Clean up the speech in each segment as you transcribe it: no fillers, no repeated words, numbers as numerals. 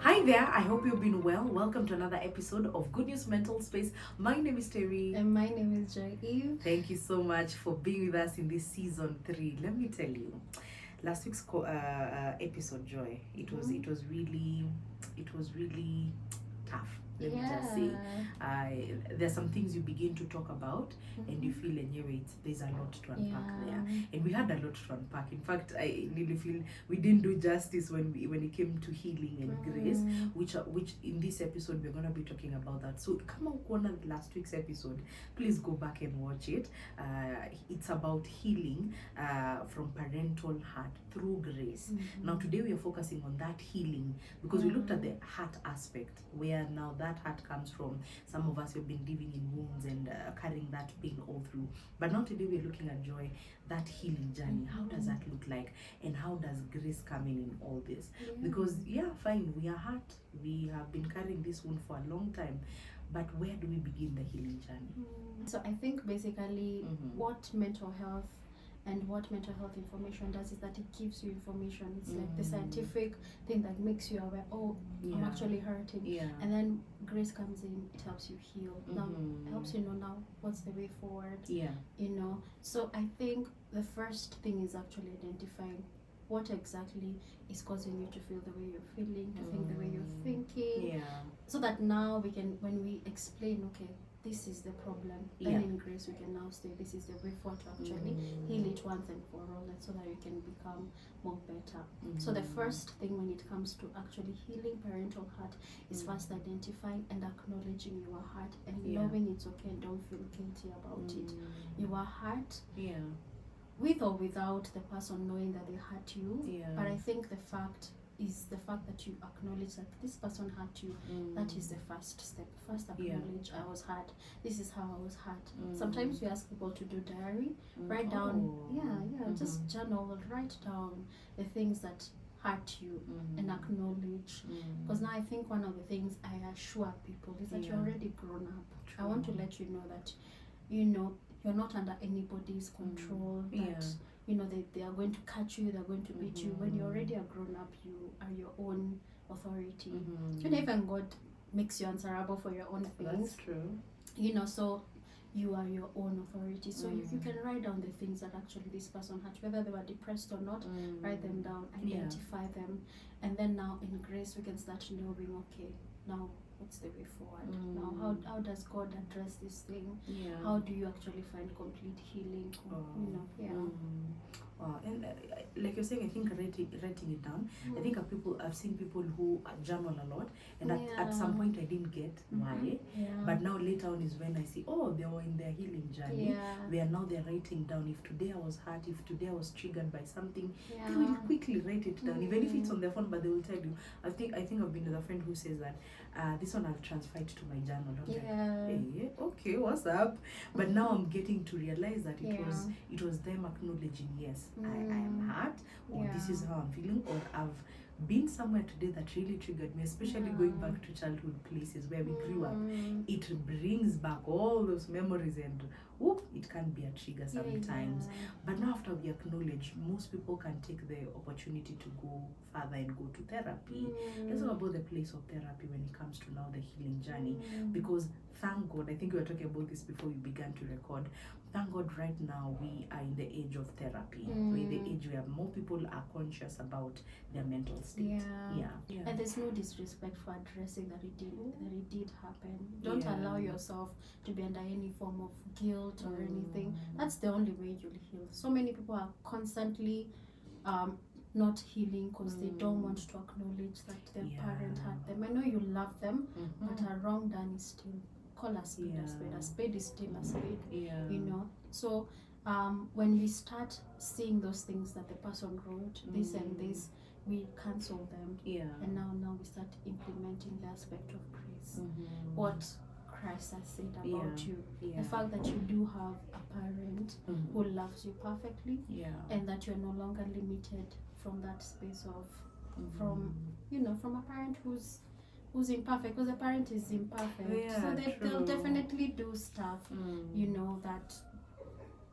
Hi there, I hope you've been well. Welcome to another episode of Good News Mental Space. My name is Terry. And my name is Joy Eve. Thank you so much for being with us in this season 3. Let me tell you, last week's episode, Joy, it was really tough. Let me just say, there's some things you begin to talk about, and you feel anyway, there's a lot to unpack there, and we had a lot to unpack. In fact, I really feel we didn't do justice when it came to healing and grace, which in this episode we're gonna be talking about that. So come on, corner last week's episode, please go back and watch it. It's about healing from parental hurt through grace. Now today we are focusing on that healing because we looked at the heart aspect, where now that heart comes from. Some of us have been living in wounds and carrying that pain all through. But now today we're looking at Joy, that healing journey. How does that look like, and how does grace come in all this? Because fine, we are hurt. We have been carrying this wound for a long time. But where do we begin the healing journey? So I think basically what mental health and what mental health information does is that it gives you information. It's like the scientific thing that makes you aware, I'm actually hurting. And then grace comes in, it helps you heal. Now it helps you know now what's the way forward. So I think the first thing is actually identifying what exactly is causing you to feel the way you're feeling, to think the way you're thinking. So that now we can, when we explain, okay, this is the problem, then in grace we can now say this is the way forward to actually heal it once and for all, and so that you can become more better. So the first thing when it comes to actually healing parental hurt is first identifying and acknowledging your hurt and knowing it's okay and don't feel guilty about it. You are hurt with or without the person knowing that they hurt you. But I think the fact that you acknowledge that this person hurt you. That is the first step. First acknowledge I was hurt. This is how I was hurt. Sometimes we ask people to do diary, write down, just journal, write down the things that hurt you and acknowledge. Because now I think one of the things I assure people is that you're already grown up. I want to let you know that you're not under anybody's control, that they are going to catch you, they're going to beat you. When you're already a grown up, you are your own authority. And even God makes you answerable for your own things. That's true. So you are your own authority. So if you can write down the things that actually this person had, whether they were depressed or not, write them down, identify them, and then now in grace we can start knowing, okay, now what's the way forward? Now how does God address this thing? How do you actually find complete healing? And like you're saying, I think writing it down. I think I've seen people who journal a lot, and at some point I didn't get why, but now later on is when I see, they were in their healing journey. They're writing down, if today I was hurt, if today I was triggered by something, they will quickly write it down, even if it's on their phone, but they will tell you. I think I've been with a friend who says that this one I'll transfer it to my journal. Like, okay, what's up? But now I'm getting to realize that it was them acknowledging, yes, I am hurt, or this is how I'm feeling, or I've been somewhere today that really triggered me, especially going back to childhood places where we grew up. It brings back all those memories, and it can be a trigger sometimes. But now after we acknowledge, most people can take the opportunity to go further and go to therapy. Let's talk about the place of therapy when it comes to now the healing journey, because thank God, I think we were talking about this before we began to record. Thank God right now we are in the age of therapy. We're in the age where more people are conscious about their mental state. And there's no disrespect for addressing that it did happen. Don't allow yourself to be under any form of guilt or anything. That's the only way you'll heal. So many people are constantly not healing because they don't want to acknowledge that their parent hurt them. I know you love them, but a wrong done is still, call a spade a spade. A spade is still a spade. So when we start seeing those things that the person wrote, this and this, we cancel them. And now we start implementing the aspect of grace. What Christ has said about you. The fact that you do have a parent who loves you perfectly, and that you're no longer limited from that space of from a parent who's imperfect, because a parent is imperfect. So they'll definitely do stuff that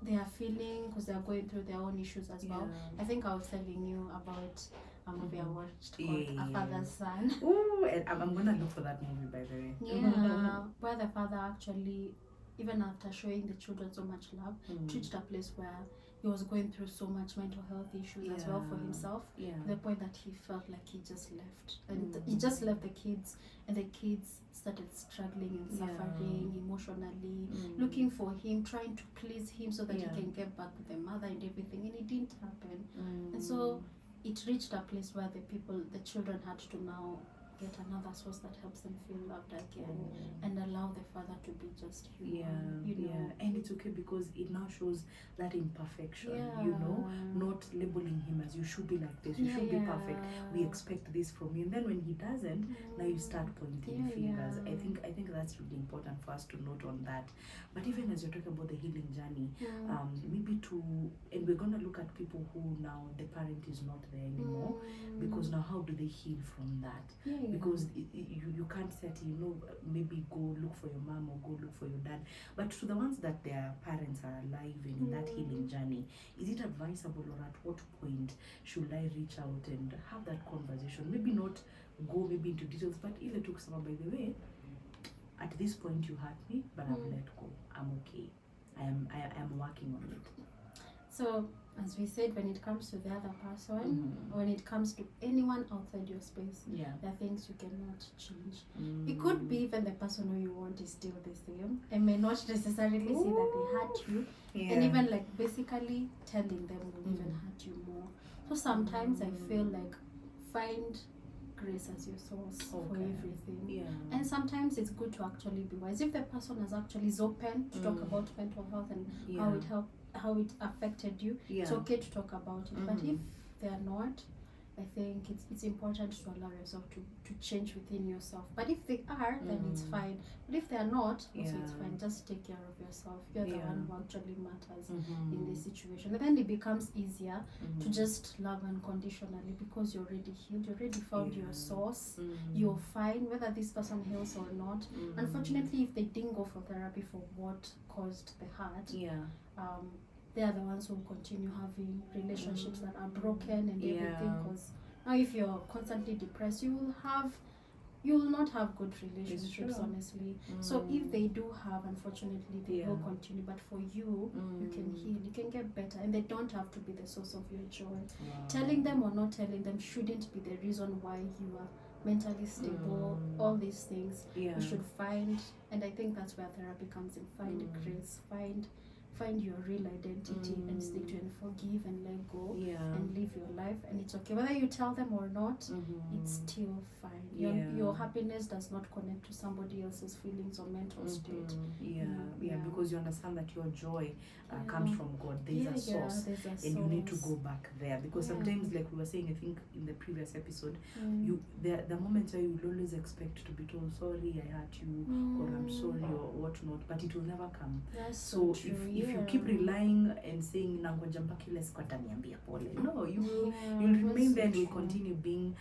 they are feeling, because they are going through their own issues as well. I think I was telling you about a movie I watched called A Father's Son. Oh, and I'm gonna look for that movie, by the way. Yeah, where the father actually, even after showing the children so much love, reached a place where he was going through so much mental health issues as well for himself, to the point that he felt like he just left. And he just left the kids, and the kids started struggling and suffering emotionally, looking for him, trying to please him so that he can get back with the mother and everything, and it didn't happen. And so it reached a place where the children had to now get another source that helps them feel loved again, and allow the father to be just human, you know. And it's okay because it now shows that imperfection, you know, not labeling him as you should be like this, you should be perfect, we expect this from you, and then when he doesn't, now you start pointing fingers. I think that's really important for us to note on that. But even as you're talking about the healing journey, maybe and we're going to look at people who now the parent is not there anymore, because now how do they heal from that? Because you can't say, you know, maybe go look for your mom or go look for your dad. But to the ones that their parents are alive and in that healing journey, is it advisable, or at what point should I reach out and have that conversation? Maybe not go maybe into details, but even talk about, by the way, at this point you hurt me, but I've let go. I'm okay. I am working on it. So, as we said, when it comes to the other person, when it comes to anyone outside your space, there are things you cannot change. It could be even the person who you want is still the same, and may not necessarily see that they hurt you, and even like basically telling them will even hurt you more. So sometimes I feel like find grace as your source for everything. And sometimes it's good to actually be wise. If the person is open to talk about mental health and how it affected you, it's okay to talk about it. But if they are not, I think it's important to allow yourself to change within yourself. But if they are, then it's fine. But if they are not, also it's fine. Just take care of yourself. You're the one who actually matters in this situation. And then it becomes easier to just love unconditionally, because you're already healed. You already found your source. You're fine, whether this person heals or not. Unfortunately, if they didn't go for therapy for what caused the hurt, they are the ones who continue having relationships that are broken and everything. Because now if you're constantly depressed, you will not have good relationships, honestly. So if they do have, unfortunately, they will continue. But for you, you can heal, you can get better, and they don't have to be the source of your joy. Telling them or not telling them shouldn't be the reason why you are mentally stable. All these things you should find, and I think that's where therapy comes in. Find grace, find your real identity, and stick to it, and forgive and let go, and live your life. And it's okay whether you tell them or not, it's still fine. Your happiness does not connect to somebody else's feelings or mental state. Because you understand that your joy comes from God. There's a source, and you need to go back there, because sometimes, like we were saying, I think in the previous episode, the moments where you will always expect to be told, sorry, I hurt you, or I'm sorry, or whatnot, but it will never come. So if you keep relying and saying nangoja mpaka ile siku ataniambia pole, no, you'll remain there, and you'll continue being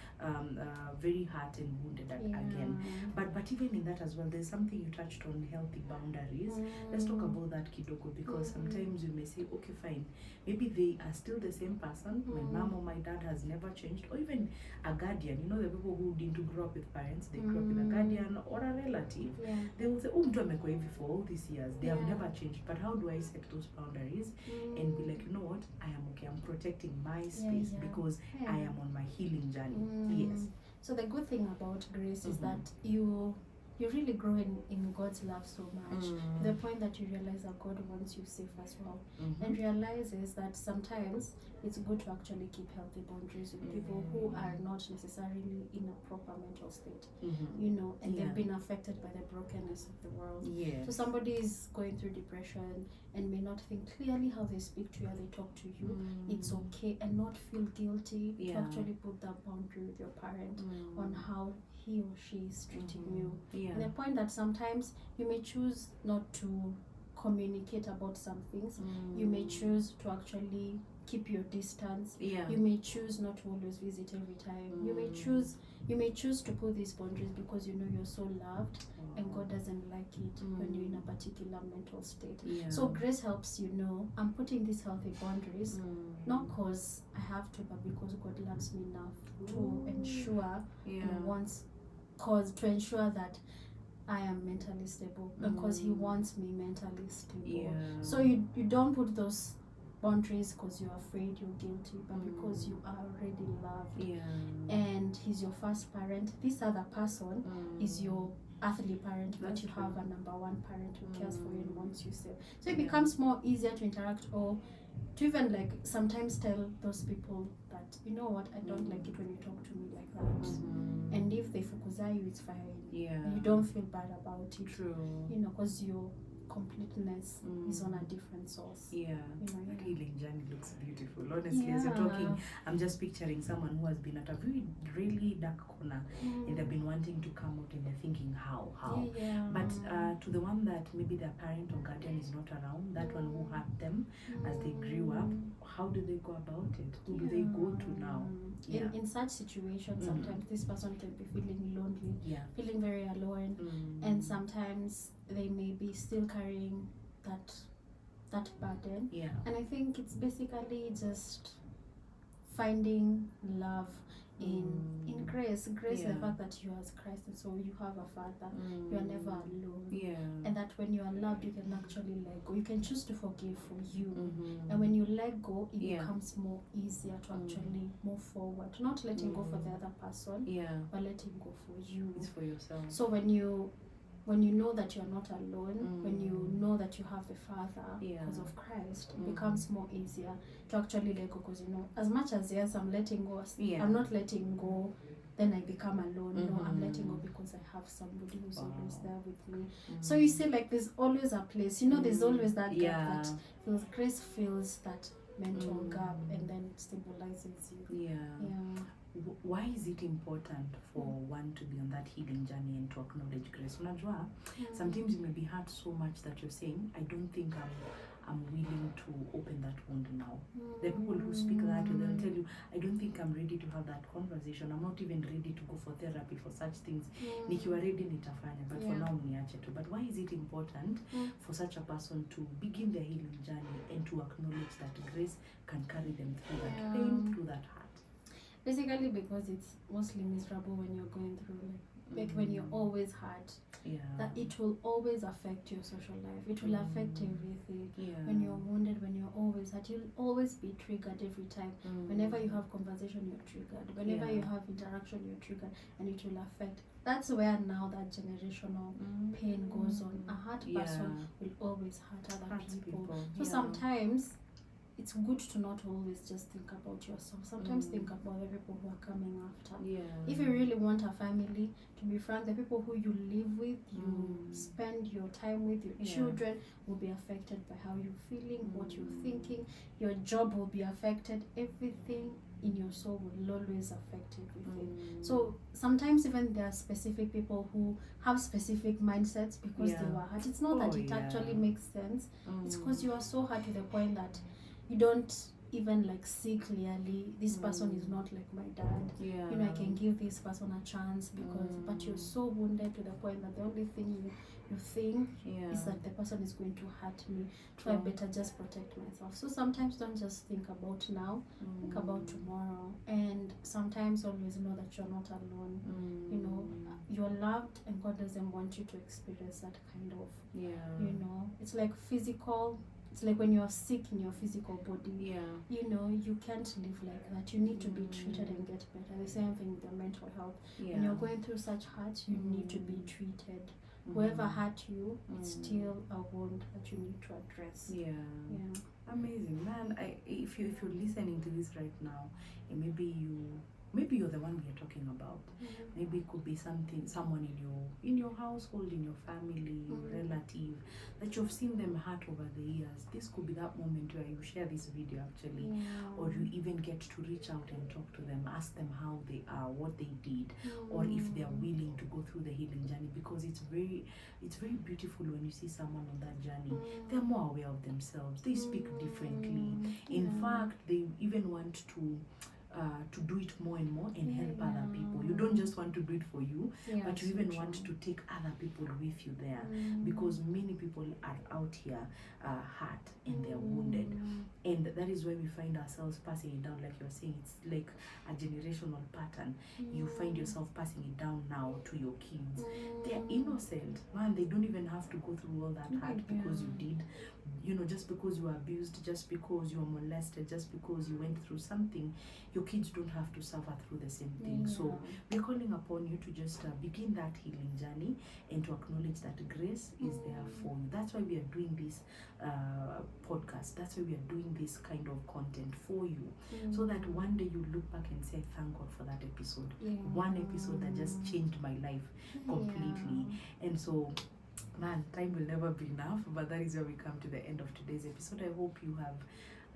very hurt and wounded again. But even in that as well, there's something you touched on, healthy boundaries. Let's talk about that kidogo, because sometimes you may say, okay, fine, maybe they are still the same person, my mom or my dad has never changed, or even a guardian. You know, the people who didn't grow up with parents, they grew up with a guardian or a relative. They will say, oh, mtu amekuwa hivi for all these years, they have never changed. But how do I set those boundaries and be like, you know what, I am okay, I'm protecting my space because I am on my healing journey. So the good thing about grace is that you really grow in God's love so much, to the point that you realize that God wants you safe as well, and realizes that sometimes it's good to actually keep healthy boundaries with people who are not necessarily in a proper mental state, you know, and they've been affected by the brokenness of the world. So somebody is going through depression and may not think clearly how they speak to you, how they talk to you. It's okay, and not feel guilty to actually put that boundary with your parent on how he or she is treating you. And the point that sometimes you may choose not to communicate about some things. You may choose to actually keep your distance. Yeah. You may choose not to always visit every time. You may choose to put these boundaries because you know you're so loved, and God doesn't like it when you're in a particular mental state. Yeah. So grace helps you know I'm putting these healthy boundaries, not because I have to, but because God loves me enough to ensure and wants to ensure that I am mentally stable, because He wants me mentally stable. Yeah. So you don't put those boundaries because you're afraid you're guilty, but because you are already loved. Yeah. And He's your first parent. This other person is your earthly parent, but That's you true. have a number one parent who cares for you and wants you safe. So it becomes more easier to interact, or to even like sometimes tell those people that, you know what, I don't like it when you talk to me like that. And if they fukuza you, it's fine. Yeah. You don't feel bad about it. True. You know, because your completeness is on a different source. Yeah. You know, That healing journey looks beautiful. Honestly, as you're talking, I'm just picturing someone who has been at a very really dark corner and they've been wanting to come out and they're thinking how. Yeah. But to the one that maybe their parent or guardian is not around, that one who had them as they grew up, how do they go about it? Who do they go to now? In such situations, sometimes this person can be feeling lonely, feeling very alone, and sometimes they may be still carrying that burden. And I think it's basically just finding love in grace. Grace, the fact that you as Christ, and so you have a Father, you are never alone. And that when you are loved, you can actually let go. You can choose to forgive for you. And when you let go, it becomes more easier to actually move forward. Not letting go for the other person, but letting go for you. It's for yourself. So when you know that you're not alone, when you know that you have the Father because of Christ, it becomes more easier to actually let go, because you know, as much as yes, I'm letting go, I'm not letting go, then I become alone. No, I'm letting go because I have somebody who's always there with me. So you see, like, there's always a place, you know, there's always that gap that feels, grace fills that mental gap and then stabilizes you. Why is it important for one to be on that healing journey and to acknowledge grace? Unajua, sometimes you may be hurt so much that you're saying, I don't think I'm willing to open that wound now. The people who speak that way, they'll tell you, I don't think I'm ready to have that conversation. I'm not even ready to go for therapy for such things. Nikiwa ready nitafanya, but for now mniache tu. But why is it important for such a person to begin their healing journey and to acknowledge that grace can carry them through that pain, through that hurt? Basically because it's mostly miserable when you're going through, like when you're always hurt, that it will always affect your social life. It will affect everything. When you're wounded, when you're always hurt, you'll always be triggered every time. Whenever you have conversation, you're triggered. Whenever you have interaction, you're triggered, and it will affect. That's where now that generational pain goes on. A hurt person will always hurt other people. So sometimes it's good to not always just think about yourself. Sometimes think about the people who are coming after. If you really want a family, to be frank, the people who you live with, you spend your time with, your children will be affected by how you're feeling, what you're thinking. Your job will be affected. Everything in your soul will always affect everything. So sometimes even there are specific people who have specific mindsets because they were hurt. It's not that it actually makes sense. It's because you are so hurt to the point that you don't even like see clearly, this person is not like my dad. You know, I can give this person a chance because, but you're so wounded to the point that the only thing you think is that the person is going to hurt me. So I better just protect myself. So sometimes don't just think about now, think about tomorrow. And sometimes always know that you're not alone. You know, you're loved and God doesn't want you to experience that kind of, you know, it's like physical. It's like when you're sick in your physical body, you know, you can't live like that. You need to be treated and get better. The same thing with your mental health. When you're going through such hurt, you need to be treated. Whoever hurt you, it's still a wound that you need to address. Amazing, man. If you're listening to this right now, and maybe maybe you're the one we are talking about. Maybe it could be someone in your household, in your family, relative, that you've seen them hurt over the years. This could be that moment where you share this video actually, or you even get to reach out and talk to them, ask them how they are, what they did, or if they are willing to go through the healing journey, because it's very beautiful when you see someone on that journey. They're more aware of themselves, they speak differently. In fact, they even want to do it more and more and help other people. You don't just want to do it for you, but you even want to take other people with you there, because many people are out here hurt and they're wounded, and that is why we find ourselves passing it down. Like you're saying, it's like a generational pattern. You find yourself passing it down now to your kids. They're innocent, man. They don't even have to go through all that hurt because you did. You know, just because you were abused, just because you were molested, just because you went through something, your kids don't have to suffer through the same thing. So we're calling upon you to just begin that healing journey and to acknowledge that grace is there for you. That's why we are doing this podcast. That's why we are doing this kind of content for you, so that one day you look back and say, thank God for that episode. One episode that just changed my life completely. And so, man, time will never be enough, but that is where we come to the end of today's episode. I hope you have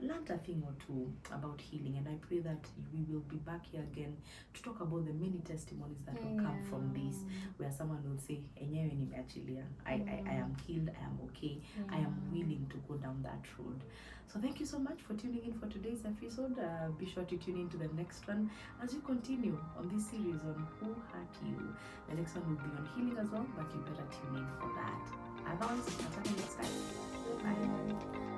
learned a thing or two about healing, and I pray that we will be back here again to talk about the many testimonies that will come from this, where someone will say, enyewe nimeachilia, I am healed, I am okay, I am willing to go down that road. So thank you so much for tuning in for today's episode. Be sure to tune in to the next one as we continue on this series on Who Hurt You. The next one will be on healing as well, but you better tune in for that. Otherwise, until next time. Bye.